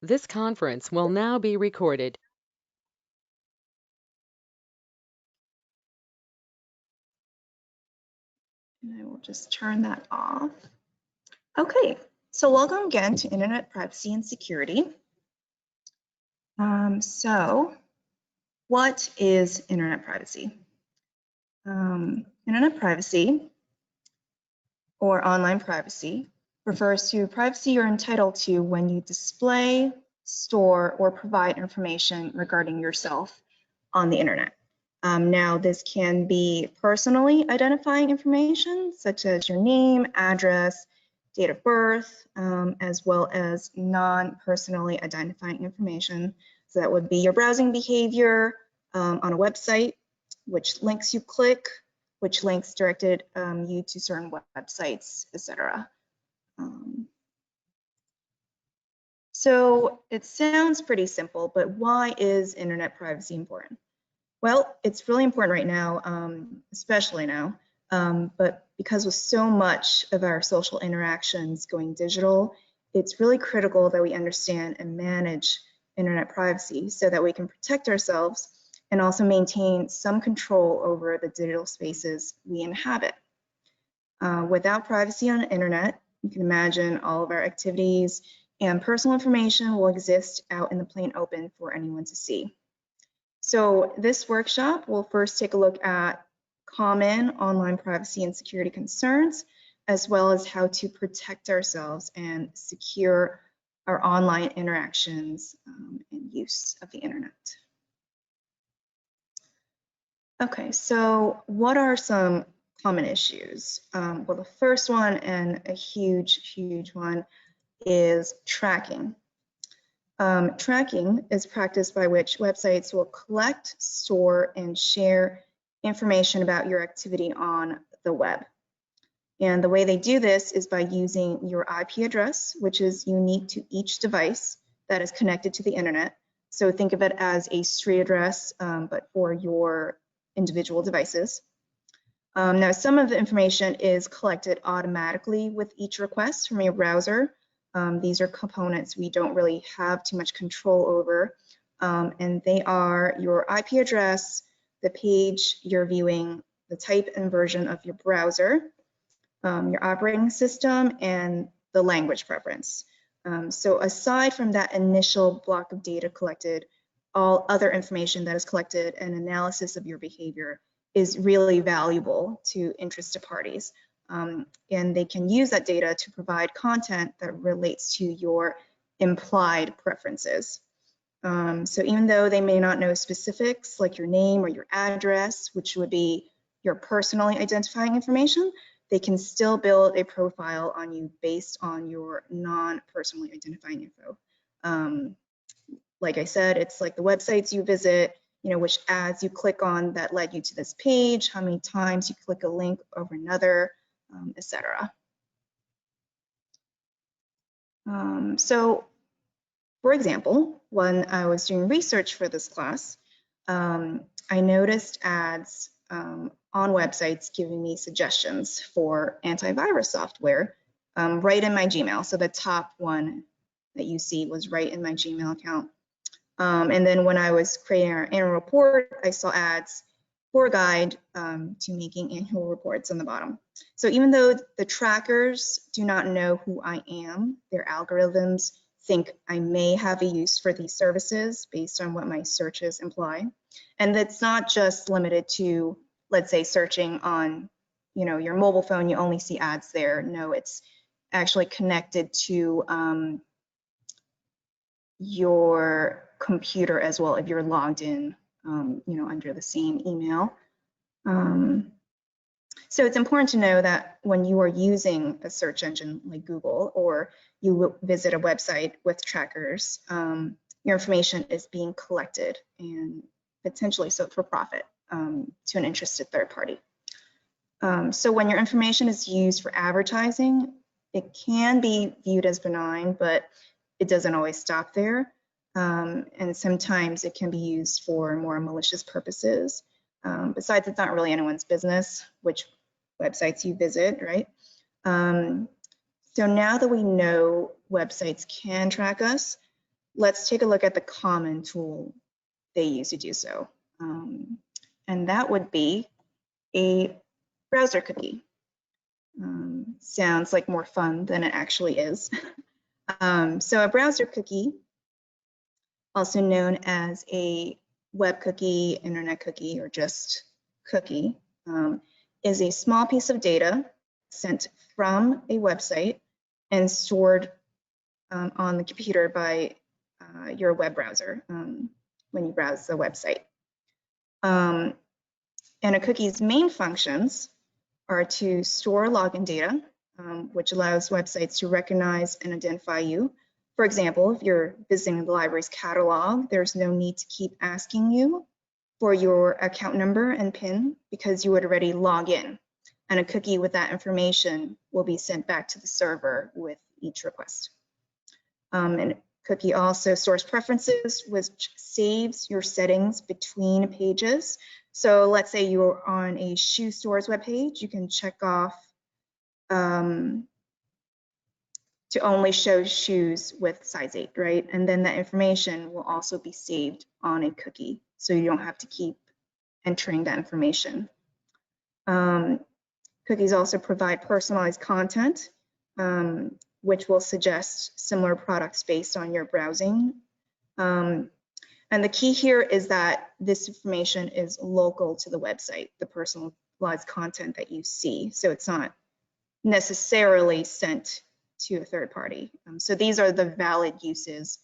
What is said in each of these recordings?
This conference will now be recorded. And I will just turn that off. Okay, so welcome again to Internet Privacy and Security. So what is Internet privacy? Internet privacy, or online privacy, refers to privacy you're entitled to when you display, store, or provide information regarding yourself on the internet. Now, this can be personally identifying information, such as your name, address, date of birth, as well as non-personally identifying information. So that would be your browsing behavior on a website, which links you click, which links directed you to certain websites, etc. So it sounds pretty simple, but why is internet privacy important? Well, it's really important right now, especially now, but because with so much of our social interactions going digital, it's really critical that we understand and manage internet privacy so that we can protect ourselves and also maintain some control over the digital spaces we inhabit. Without privacy on the internet, you can imagine all of our activities and personal information will exist out in the plain open for anyone to see. So this workshop will first take a look at common online privacy and security concerns, as well as how to protect ourselves and secure our online interactions and use of the internet. Okay, so what are some common issues? Well, the first one, and a huge one, is tracking. Tracking is practice by which websites will collect, store, and share information about your activity on the web. And the way they do this is by using your IP address, which is unique to each device that is connected to the internet. So think of it as a street address, but for your individual devices. Now, some of the information is collected automatically with each request from your browser. These are components we don't really have too much control over, and they are your IP address, the page you're viewing, the type and version of your browser, your operating system, and the language preference. So aside from that initial block of data collected, all other information that is collected and analysis of your behavior is really valuable to interested parties. And they can use that data to provide content that relates to your implied preferences. So even though they may not know specifics like your name or your address, which would be your personally identifying information, they can still build a profile on you based on your non-personally identifying info. Like I said, it's like the websites you visit, which ads you click on that led you to this page, how many times you click a link over another, etc. So, for example, when I was doing research for this class, I noticed ads on websites giving me suggestions for antivirus software right in my Gmail. So the top one that you see was right in my Gmail account. And then when I was creating our annual report, I saw ads for a guide to making annual reports on the bottom. So even though the trackers do not know who I am, their algorithms think I may have a use for these services based on what my searches imply. And that's not just limited to, let's say, searching on your mobile phone, you only see ads there. No, it's actually connected to your computer as well if you're logged in under the same email. So it's important to know that when you are using a search engine like Google, or you visit a website with trackers, your information is being collected and potentially sold for profit to an interested third party. So when your information is used for advertising, it can be viewed as benign, but it doesn't always stop there. And sometimes it can be used for more malicious purposes. Besides, it's not really anyone's business which websites you visit, right? So now that we know websites can track us, let's take a look at the common tool they use to do so. And that would be a browser cookie. Sounds like more fun than it actually is. So a browser cookie, also known as a web cookie, internet cookie, or just cookie, is a small piece of data sent from a website and stored on the computer by your web browser when you browse the website. And a cookie's main functions are to store login data, which allows websites to recognize and identify you. For example, if you're visiting the library's catalog, there's no need to keep asking you for your account number and PIN because you would already log in. And a cookie with that information will be sent back to the server with each request. And cookie also stores preferences, which saves your settings between pages. So let's say you're on a shoe store's webpage, you can check off to only show shoes with size 8, right? And then that information will also be saved on a cookie, so you don't have to keep entering that information. Cookies also provide personalized content, which will suggest similar products based on your browsing. And the key here is that this information is local to the website, the personalized content that you see. So it's not necessarily sent to a third party. So these are the valid uses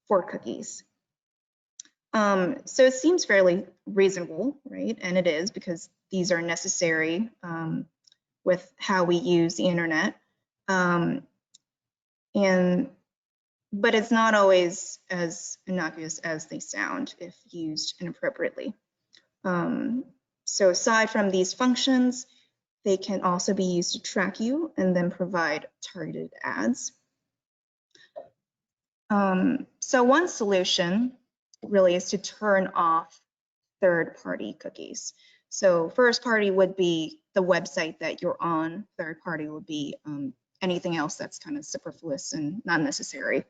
for cookies. So it seems fairly reasonable, right? And it is, because these are necessary with how we use the internet. But it's not always as innocuous as they sound if used inappropriately. So aside from these functions, they can also be used to track you and then provide targeted ads. So one solution really is to turn off third-party cookies. So first party would be the website that you're on. Third party would be anything else that's kind of superfluous and not necessary.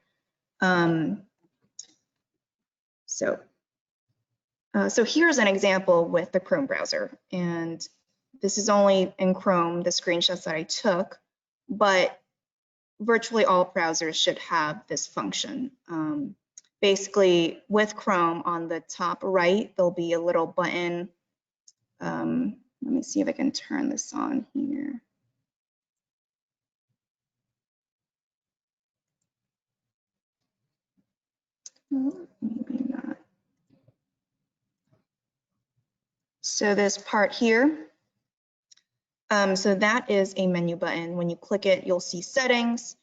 So here's an example with the Chrome browser, and this is only in Chrome, the screenshots that I took, but virtually all browsers should have this function. Basically, with Chrome, on the top right, there'll be a little button. Let me see if I can turn this on here. Maybe not. So this part here, so that is a menu button. When you click it, you'll see settings,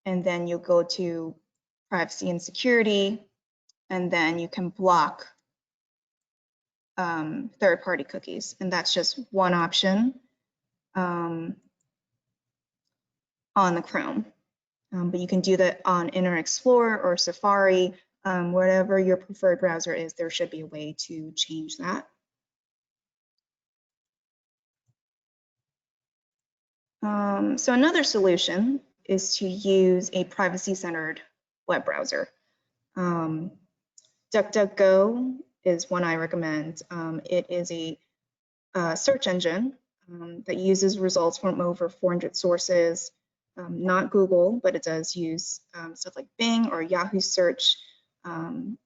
and then you'll go to privacy and security, and then you can block third-party cookies, and that's just one option on the Chrome. But you can do that on Internet Explorer or Safari, whatever your preferred browser is, there should be a way to change that. So another solution is to use a privacy-centered web browser. DuckDuckGo is one I recommend. It is a search engine that uses results from over 400 sources, not Google, but it does use stuff like Bing or Yahoo search. And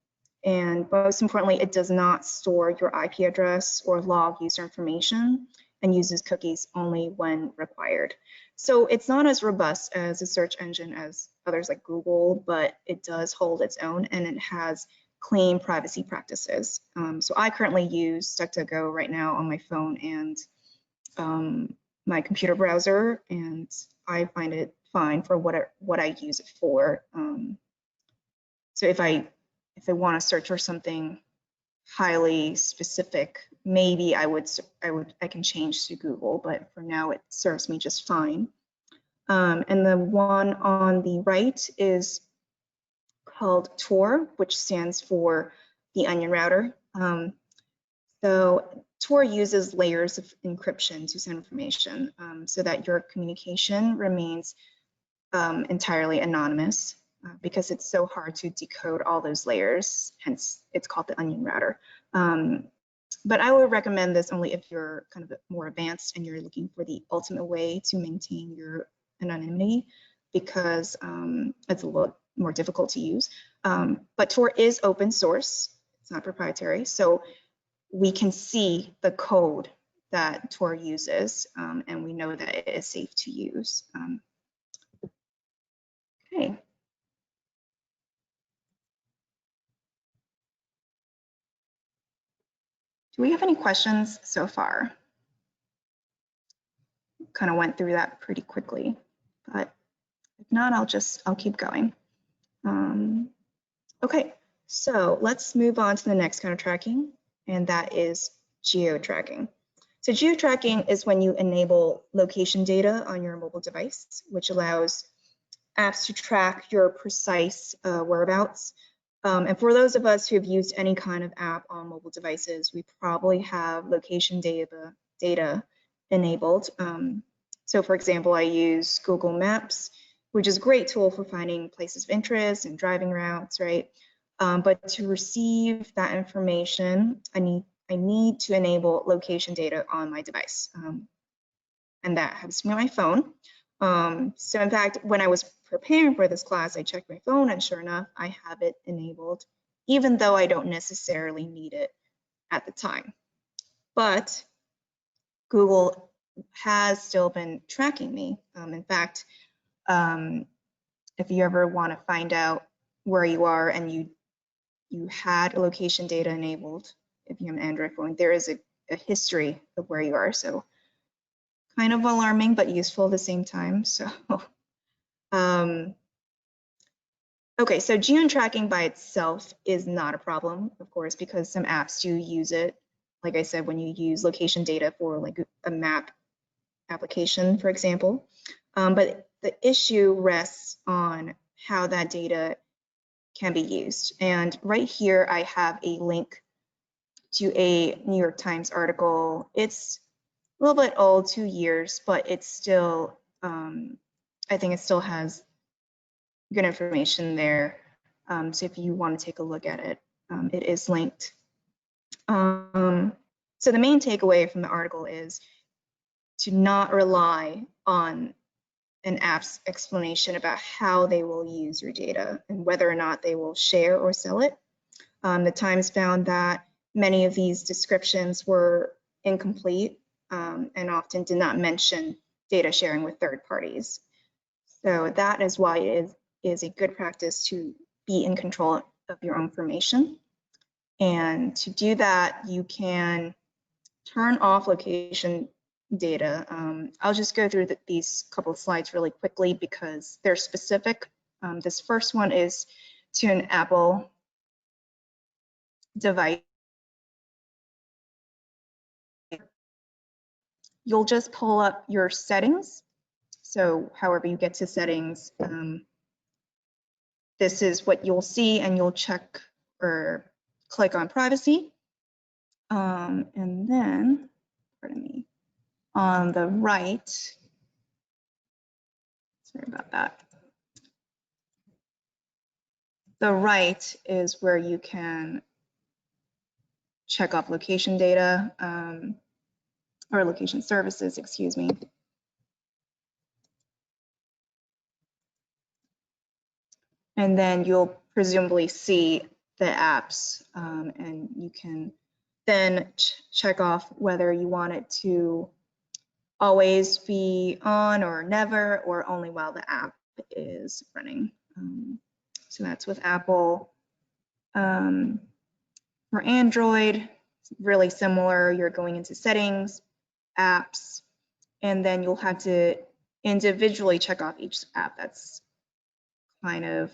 most importantly, it does not store your IP address or log user information, and uses cookies only when required. So it's not as robust as a search engine as others like Google, but it does hold its own, and it has clean privacy practices. So I currently use DuckDuckGo right now on my phone and my computer browser, and I find it fine for what I use it for. So if I want to search for something highly specific, maybe I can change to Google, but for now it serves me just fine. And the one on the right is called Tor, which stands for the Onion Router. So Tor uses layers of encryption to send information so that your communication remains entirely anonymous. because it's so hard to decode all those layers, hence it's called the onion router. But I would recommend this only if you're kind of more advanced and you're looking for the ultimate way to maintain your anonymity, because it's a little more difficult to use. But Tor is open source, it's not proprietary, so we can see the code that Tor uses, and we know that it is safe to use. Okay. Do we have any questions so far? Kind of went through that pretty quickly, but if not, I'll keep going. Okay, so let's move on to the next kind of tracking, and that is geotracking. So geotracking is when you enable location data on your mobile device, which allows apps to track your precise whereabouts. And for those of us who have used any kind of app on mobile devices, we probably have location data enabled. So for example, I use Google Maps, which is a great tool for finding places of interest and driving routes, right? But to receive that information, I need to enable location data on my device. And that happens to be my phone. So in fact, when I was preparing for this class, I checked my phone, and sure enough, I have it enabled, even though I don't necessarily need it at the time. But Google has still been tracking me. In fact, if you ever want to find out where you are and you had location data enabled, if you have an Android phone, there is a history of where you are. So kind of alarming, but useful at the same time. So, okay, so geo-tracking by itself is not a problem, of course, because some apps do use it. Like I said, when you use location data for like a map application, for example. But the issue rests on how that data can be used. And right here, I have a link to a New York Times article. It's a little bit old, 2 years, but it's still, I think it still has good information there. So if you want to take a look at it, it is linked. So the main takeaway from the article is to not rely on an app's explanation about how they will use your data and whether or not they will share or sell it. The Times found that many of these descriptions were incomplete and often did not mention data sharing with third parties. So that is why it is a good practice to be in control of your own information. And to do that, you can turn off location data. I'll just go through these couple of slides really quickly because they're specific. This first one is to an Apple device. You'll just pull up your settings. So however you get to settings, this is what you'll see, and you'll check or click on privacy. And then, pardon me, on the right, sorry about that. The right is where you can check off location data or location services, excuse me. And then you'll presumably see the apps, and you can then check off whether you want it to always be on or never, or only while the app is running. So that's with Apple. For Android, really similar. You're going into settings, apps, and then you'll have to individually check off each app. That's kind of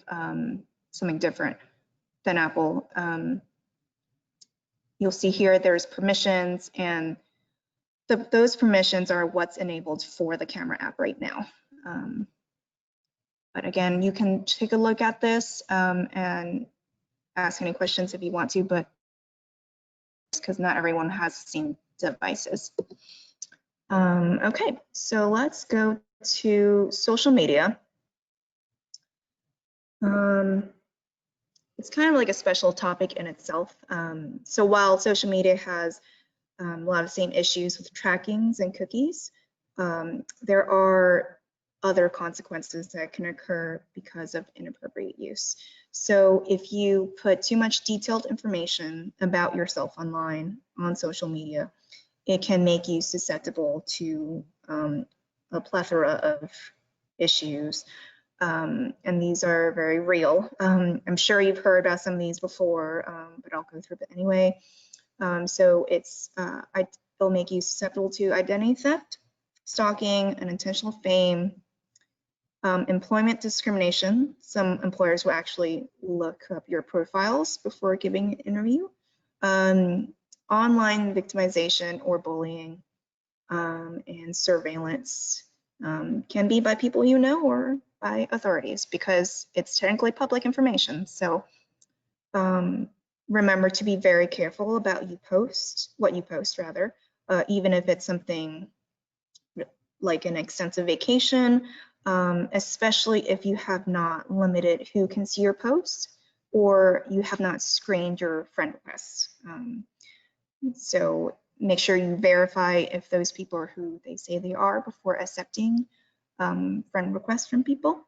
something different than Apple. You'll see here there's permissions, and those permissions are what's enabled for the camera app right now. But again, you can take a look at this and ask any questions if you want to, but because not everyone has the same devices. Okay, so let's go to social media. It's kind of like a special topic in itself. So while social media has a lot of the same issues with trackings and cookies, there are other consequences that can occur because of inappropriate use. So if you put too much detailed information about yourself online on social media, it can make you susceptible to a plethora of issues. And these are very real. I'm sure you've heard about some of these before, but I'll go through it anyway. So it'll make you susceptible to identity theft, stalking, unintentional fame, employment discrimination. Some employers will actually look up your profiles before giving an interview. Online victimization or bullying, and surveillance can be by people you know or by authorities because it's technically public information. So remember to be very careful about what you post rather, even if it's something like an extensive vacation, especially if you have not limited who can see your posts or you have not screened your friend requests. So make sure you verify if those people are who they say they are before accepting friend requests from people.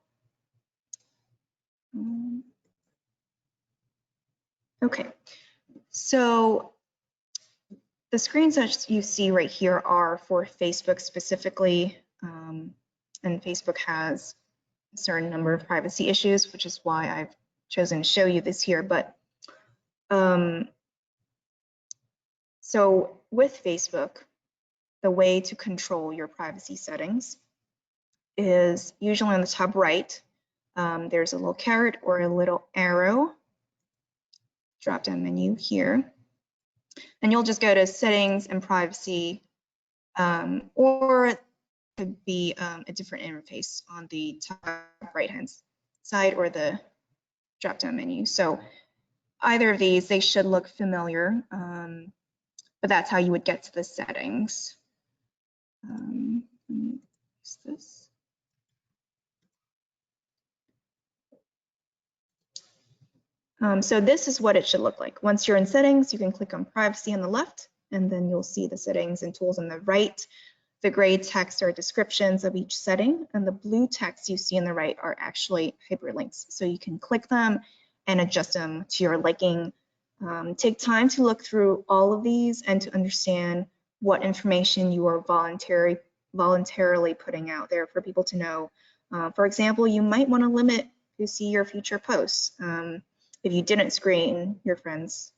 Okay, so the screenshots you see right here are for Facebook specifically, and Facebook has a certain number of privacy issues, which is why I've chosen to show you this here. But so with Facebook, the way to control your privacy settings is usually on the top right. There's a little caret or a little arrow drop down menu here. And you'll just go to settings and privacy, or it could be a different interface on the top right hand side or the drop down menu. So either of these, they should look familiar, but that's how you would get to the settings. Let me use this. So this is what it should look like. Once you're in settings, you can click on privacy on the left, and then you'll see the settings and tools on the right. The gray text are descriptions of each setting, and the blue text you see on the right are actually hyperlinks. So you can click them and adjust them to your liking. Take time to look through all of these and to understand what information you are voluntarily putting out there for people to know. For example, you might want to limit who see your future posts. If you didn't screen your friends'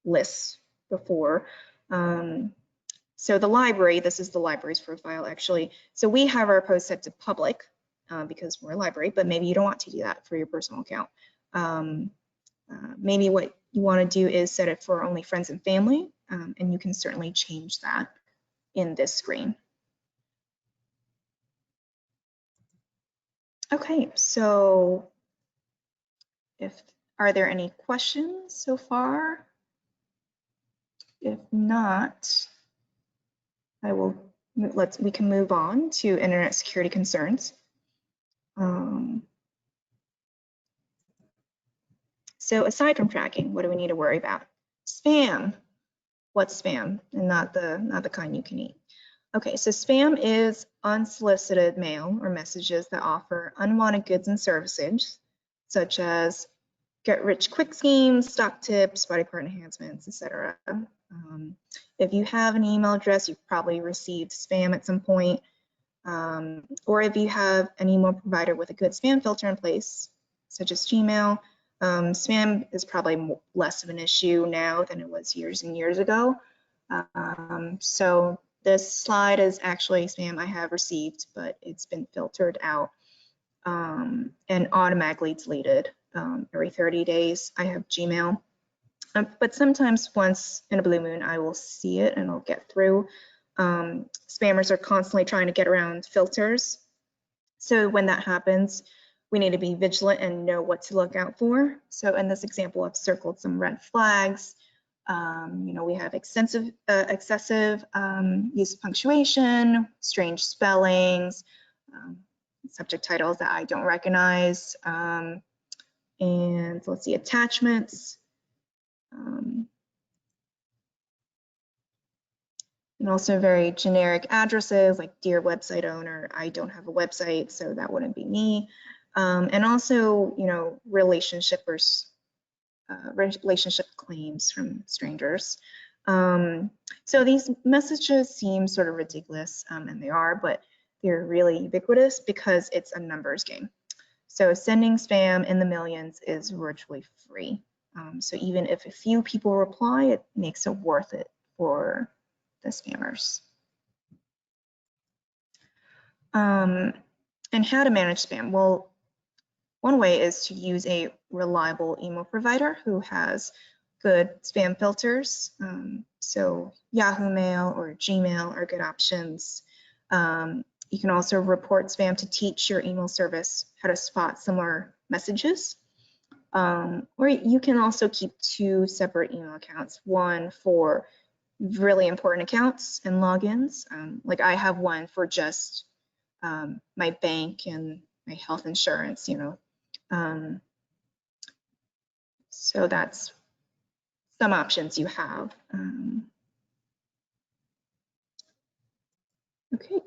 lists before. So the library, this is the library's profile actually. So we have our posts set to public because we're a library, but maybe you don't want to do that for your personal account. Maybe what you want to do is set it for only friends and family, and you can certainly change that in this screen. Okay, so are there any questions so far? If not, we can move on to internet security concerns. So aside from tracking, what do we need to worry about? Spam. What's spam? And not the kind you can eat. Okay, so spam is unsolicited mail or messages that offer unwanted goods and services, such as get-rich-quick schemes, stock tips, body part enhancements, etc. If you have an email address, you've probably received spam at some point. Or if you have an email provider with a good spam filter in place, such as Gmail, spam is probably less of an issue now than it was years and years ago. So this slide is actually spam I have received, but it's been filtered out and automatically deleted every 30 days. I have Gmail, but sometimes once in a blue moon, I will see it and I'll get through. Spammers are constantly trying to get around filters. So when that happens, we need to be vigilant and know what to look out for. So in this example, I've circled some red flags. We have excessive use of punctuation, strange spellings, subject titles that I don't recognize, And let's see, attachments. And also very generic addresses like dear website owner, I don't have a website, so that wouldn't be me. And also, you know, relationship claims from strangers. So these messages seem sort of ridiculous, and they are, but they're really ubiquitous because it's a numbers game. So sending spam in the millions is virtually free. So even if a few people reply, it makes it worth it for the spammers. And how to manage spam? Well, one way is to use a reliable email provider who has good spam filters. So Yahoo Mail or Gmail are good options. You can also report spam to teach your email service how to spot similar messages. Or you can also keep 2 separate email accounts, one for really important accounts and logins. Like I have one for just my bank and my health insurance, you know. So that's some options you have. Okay.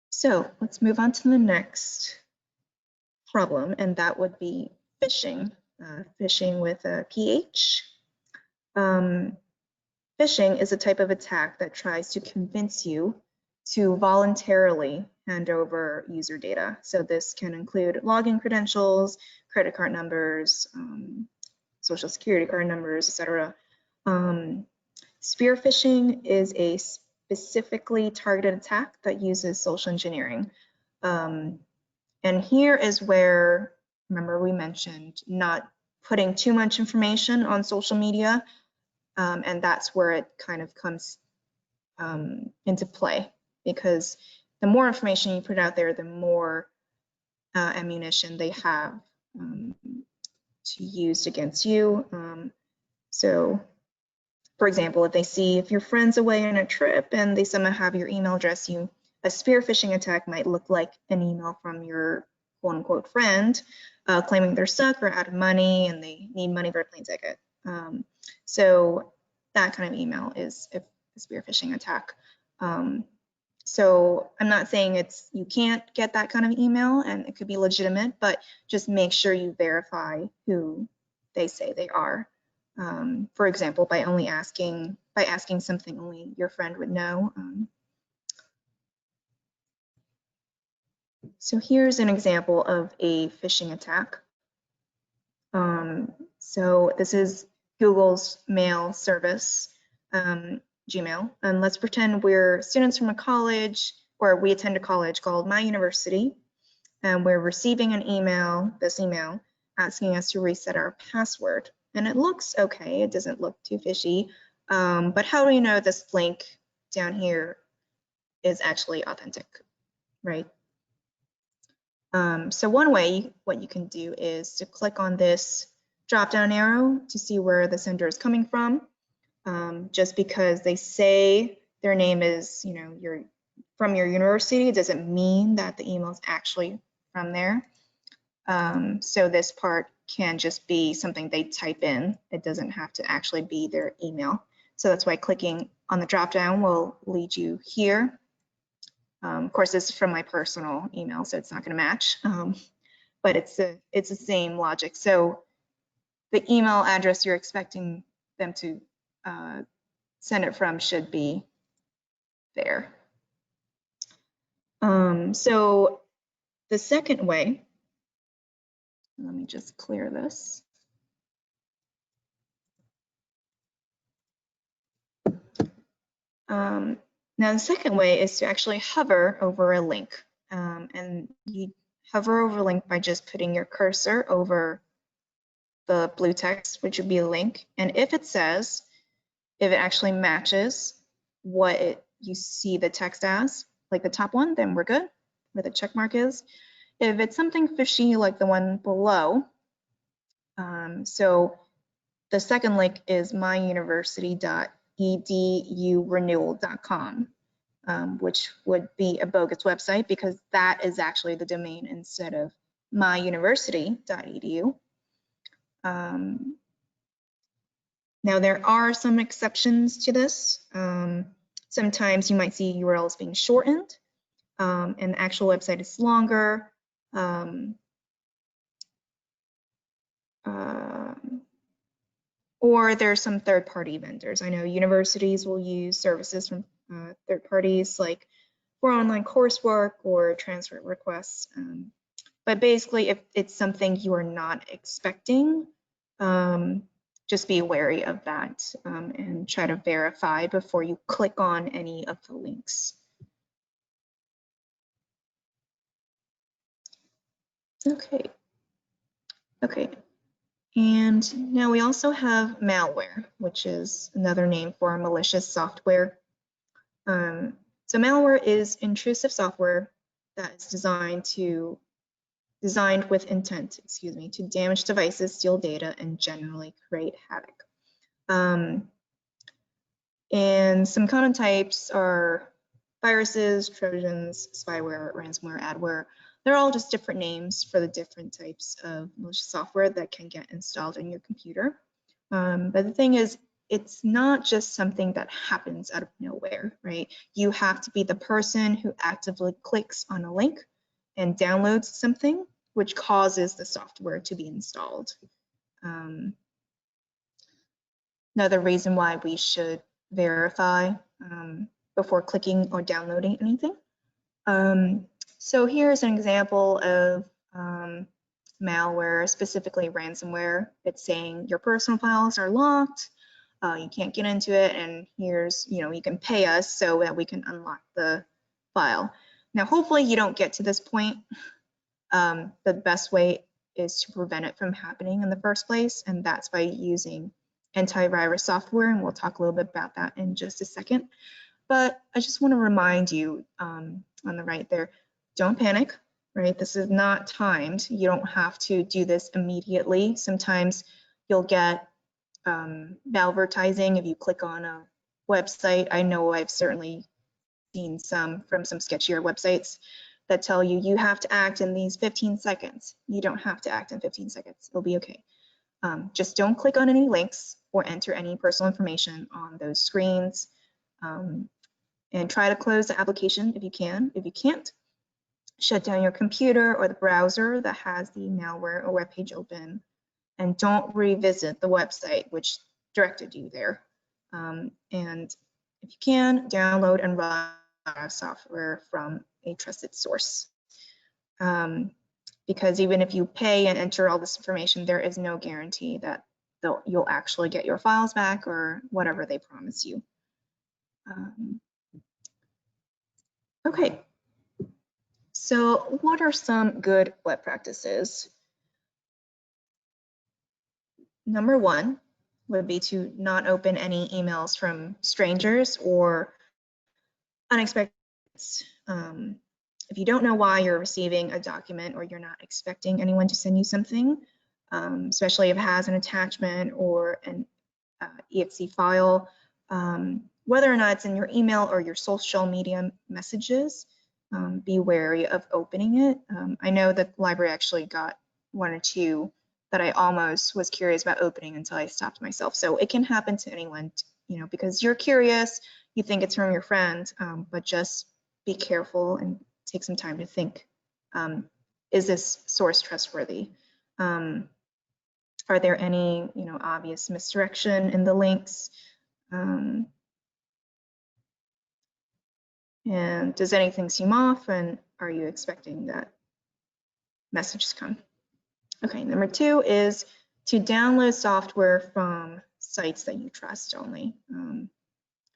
So let's move on to the next problem, and that would be phishing. Phishing with a PH. Phishing is a type of attack that tries to convince you to voluntarily hand over user data. So this can include login credentials, credit card numbers, social security card numbers, etc. Spear phishing is a specifically targeted attack that uses social engineering. And here is where, remember we mentioned not putting too much information on social media, and that's where it kind of comes into play, because the more information you put out there, the more ammunition they have to use against you. So, for example, if they see if your friend's away on a trip and they somehow have your email address, a spear phishing attack might look like an email from your quote unquote friend claiming they're stuck or out of money and they need money for a plane ticket. So that kind of email is a spear phishing attack. So I'm not saying you can't get that kind of email, and it could be legitimate, but just make sure you verify who they say they are. For example, by asking something only your friend would know. So here's an example of a phishing attack. So this is Google's mail service, Gmail. And let's pretend we're students from a college, or we attend a college called My University, and we're receiving an email, this email, asking us to reset our password. And it looks okay, it doesn't look too fishy, but how do we know this link down here is actually authentic, right? So one way, what you can do is to click on this drop-down arrow to see where the sender is coming from. Just because they say their name is, you know, from your university, doesn't mean that the email is actually from there. So this part can just be something they type in. It doesn't have to actually be their email. So that's why clicking on the drop-down will lead you here. Of course, this is from my personal email, so it's not going to match, but it's the same logic. So the email address you're expecting them to send it from should be there. So the second way, let me just clear this. Now the second way is to actually hover over a link, and you hover over a link by just putting your cursor over the blue text, which would be a link, and if it actually matches what you see the text as, like the top one, then we're good, where the check mark is. If it's something fishy like the one below, so the second link is myuniversity.edurenewal.com, which would be a bogus website because that is actually the domain instead of myuniversity.edu. Now, there are some exceptions to this. Sometimes you might see URLs being shortened, and the actual website is longer. Or there's some third-party vendors. I know universities will use services from third parties, like for online coursework or transfer requests. But basically, if it's something you are not expecting, just be wary of that and try to verify before you click on any of the links. Okay. And now we also have malware, which is another name for malicious software. So malware is intrusive software that is designed with intent, to damage devices, steal data, and generally create havoc. And some common types are viruses, trojans, spyware, ransomware, adware. They're all just different names for the different types of malicious software that can get installed in your computer. But the thing is, it's not just something that happens out of nowhere, right? You have to be the person who actively clicks on a link and downloads something, which causes the software to be installed. Another reason why we should verify before clicking or downloading anything. So here's an example of malware, specifically ransomware. It's saying your personal files are locked, you can't get into it, and here's, you can pay us so that we can unlock the file. Now, hopefully you don't get to this point. The best way is to prevent it from happening in the first place, and that's by using antivirus software, and we'll talk a little bit about that in just a second. But I just want to remind you on the right there, don't panic, right? This is not timed. You don't have to do this immediately. Sometimes you'll get malvertising if you click on a website. I know I've certainly seen some from some sketchier websites that tell you you have to act in these 15 seconds. You don't have to act in 15 seconds. It'll be okay. Just don't click on any links or enter any personal information on those screens. And try to close the application if you can. If you can't, shut down your computer or the browser that has the malware or web page open, and don't revisit the website which directed you there. And if you can, download and run software from a trusted source. Because even if you pay and enter all this information, there is no guarantee that you'll actually get your files back or whatever they promise you. Okay, so what are some good web practices? Number one would be to not open any emails from strangers or unexpected. If you don't know why you're receiving a document or you're not expecting anyone to send you something, especially if it has an attachment or an exe file, whether or not it's in your email or your social media messages, be wary of opening it. I know the library actually got one or two that I almost was curious about opening until I stopped myself. So it can happen to anyone, because you're curious, you think it's from your friend, but just be careful and take some time to think, is this source trustworthy? Are there any, obvious misdirection in the links? And does anything seem off, and are you expecting that message to come? Okay, number two is to download software from sites that you trust only.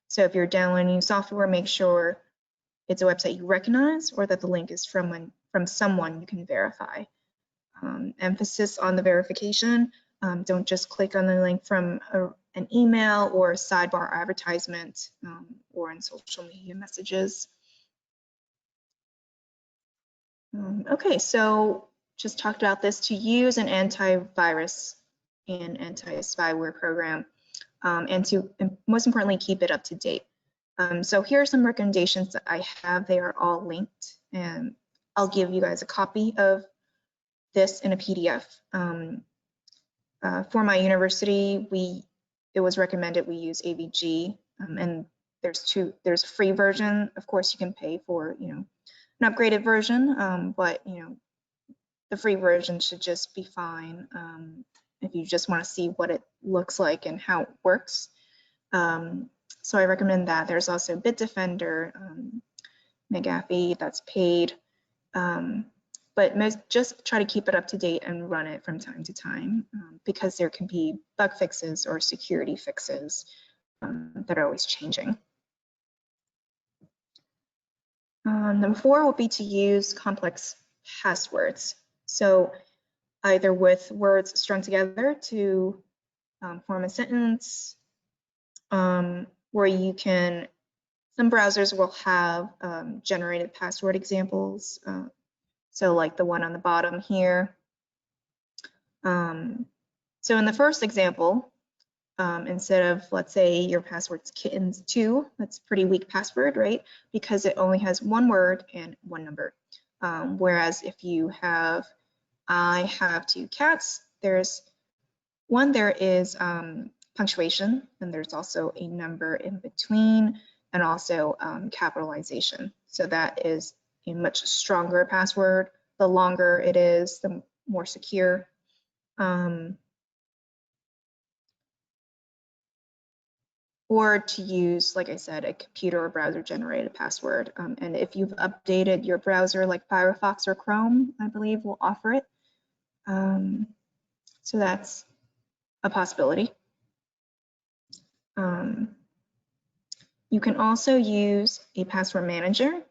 So if you're downloading software, make sure it's a website you recognize or that the link is from someone you can verify. Emphasis on the verification. Don't just click on the link from an email or a sidebar advertisement or in social media messages. Okay, so just talked about this, to use an antivirus and anti-spyware program, and most importantly, keep it up to date. So here are some recommendations that I have. They are all linked, and I'll give you guys a copy of this in a PDF. For my university, it was recommended we use AVG, and there's a free version. Of course, you can pay for an upgraded version, but the free version should just be fine if you just want to see what it looks like and how it works. So I recommend that. There's also Bitdefender, McAfee, that's paid. But just try to keep it up to date and run it from time to time because there can be bug fixes or security fixes that are always changing. Number 4 would be to use complex passwords. So either with words strung together to form a sentence, where you can, some browsers will have generated password examples. So like the one on the bottom here. So in the first example, instead of, let's say your password's kittens2, that's a pretty weak password, right? Because it only has one word and one number. Whereas if you have, I have 2 cats, there is punctuation, and there's also a number in between, and also capitalization. So that is a much stronger password. The longer it is, the more secure. Or to use, like I said, a computer or browser generated password. And if you've updated your browser like Firefox or Chrome, I believe will offer it. So that's a possibility. You can also use a password manager.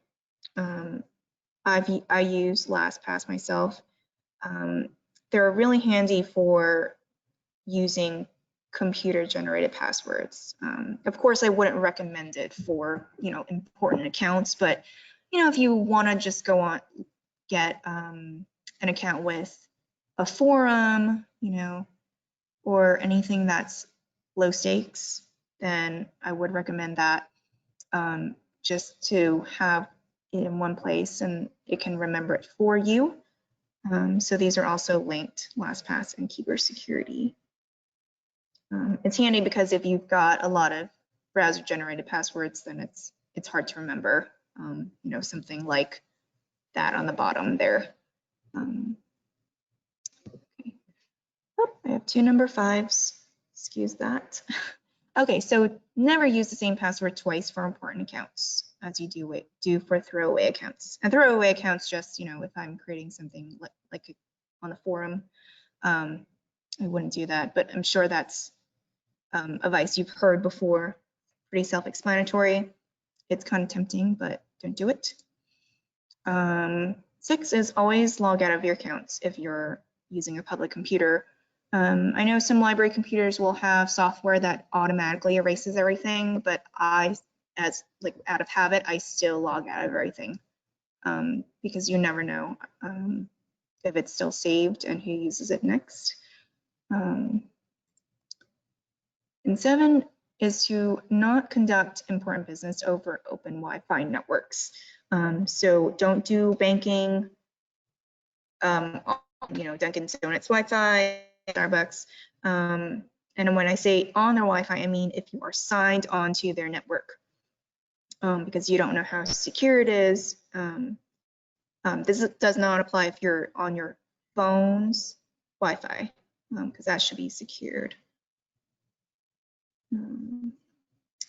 I use LastPass myself. They're really handy for using computer generated passwords. Of course, I wouldn't recommend it for important accounts, but if you want to just go on, get an account with a forum, or anything that's low stakes, then I would recommend that, just to have it in one place and it can remember it for you. So these are also linked, LastPass and Keeper Security. It's handy because if you've got a lot of browser generated passwords, then it's hard to remember, something like that on the bottom there. Okay. Oh, I have 2 number 5s, excuse that. Okay, so never use the same password twice for important accounts as you do for throwaway accounts. And throwaway accounts, just if I'm creating something like on the forum, I wouldn't do that, but I'm sure that's advice you've heard before. Pretty self-explanatory. It's kind of tempting, but don't do it. 6 is always log out of your accounts if you're using a public computer. I know some library computers will have software that automatically erases everything, but out of habit, I still log out of everything, because you never know if it's still saved and who uses it next. And 7 is to not conduct important business over open Wi-Fi networks. So don't do banking, Dunkin' Donuts Wi-Fi, Starbucks. And when I say on their Wi-Fi, I mean if you are signed onto their network, because you don't know how secure it is. This does not apply if you're on your phone's Wi-Fi, because that should be secured.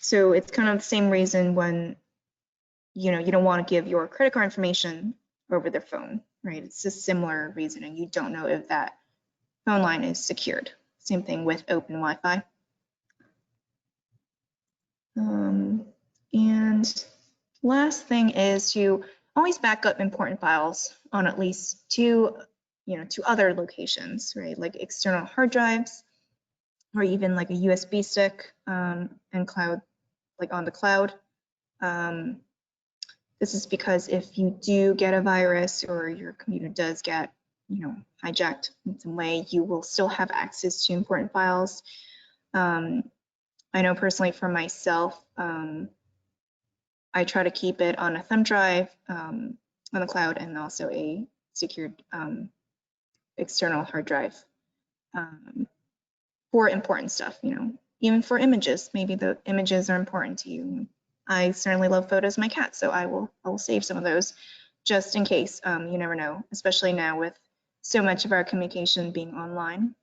So it's kind of the same reason when you don't want to give your credit card information over the phone, right? It's a similar reasoning. You don't know if that phone line is secured. Same thing with open Wi-Fi. And last thing is to always back up important files on at least two other locations, right? Like external hard drives, or even like a USB stick, and cloud, like on the cloud. This is because if you do get a virus or your computer does get hijacked in some way, you will still have access to important files. I know personally for myself, I try to keep it on a thumb drive on the cloud, and also a secured external hard drive for important stuff, you know, even for images. Maybe the images are important to you. I certainly love photos of my cat, so I will save some of those just in case. You never know, especially now with so much of our communication being online.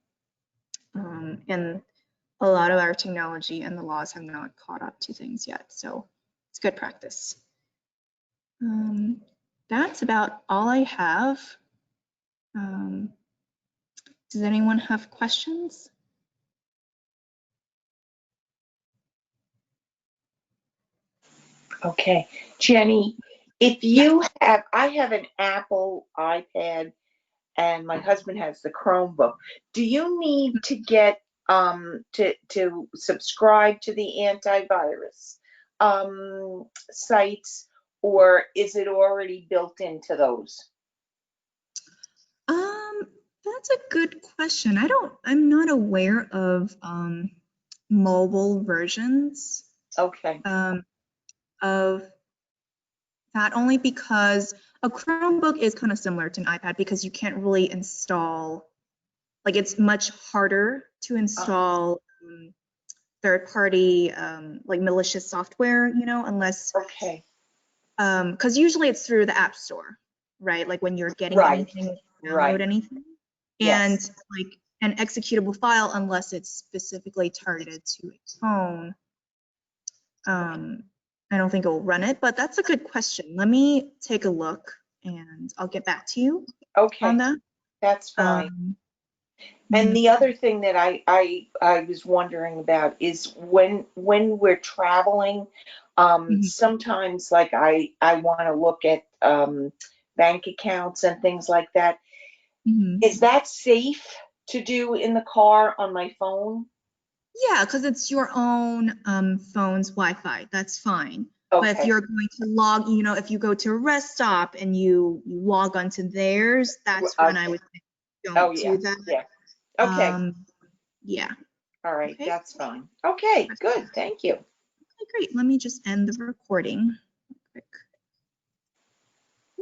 And a lot of our technology and the laws have not caught up to things yet, so it's good practice. That's about all I have. Does anyone have questions? Okay, Jenny, if you have, I have an Apple iPad and my husband has the Chromebook. Do you need to get to subscribe to the antivirus sites, or is it already built into those? That's a good question. I'm not aware of mobile versions Okay. of that, only because a Chromebook is kind of similar to an iPad because you can't really install, like it's much harder to install third-party like malicious software, you know, unless Okay. because usually it's through the App Store, right? Like when you're getting Right. anything, download Right. anything. Yes. And like an executable file, unless it's specifically targeted to a phone, I don't think it will run it, but that's a good question. Let me take a look and I'll get back to you Okay. on that. That's fine. And the other thing that I was wondering about is when we're traveling, sometimes like I want to look at bank accounts and things like that. Is that safe to do in the car on my phone? Yeah, because it's your own phone's Wi-Fi. That's fine. Okay. But if you're going to log, you know, if you go to a rest stop and you log onto theirs, that's when I would say don't do that. Yeah. Okay. Yeah. All right. Okay. That's fine. Okay. Good. Thank you. Okay, great. Let me just end the recording real quick.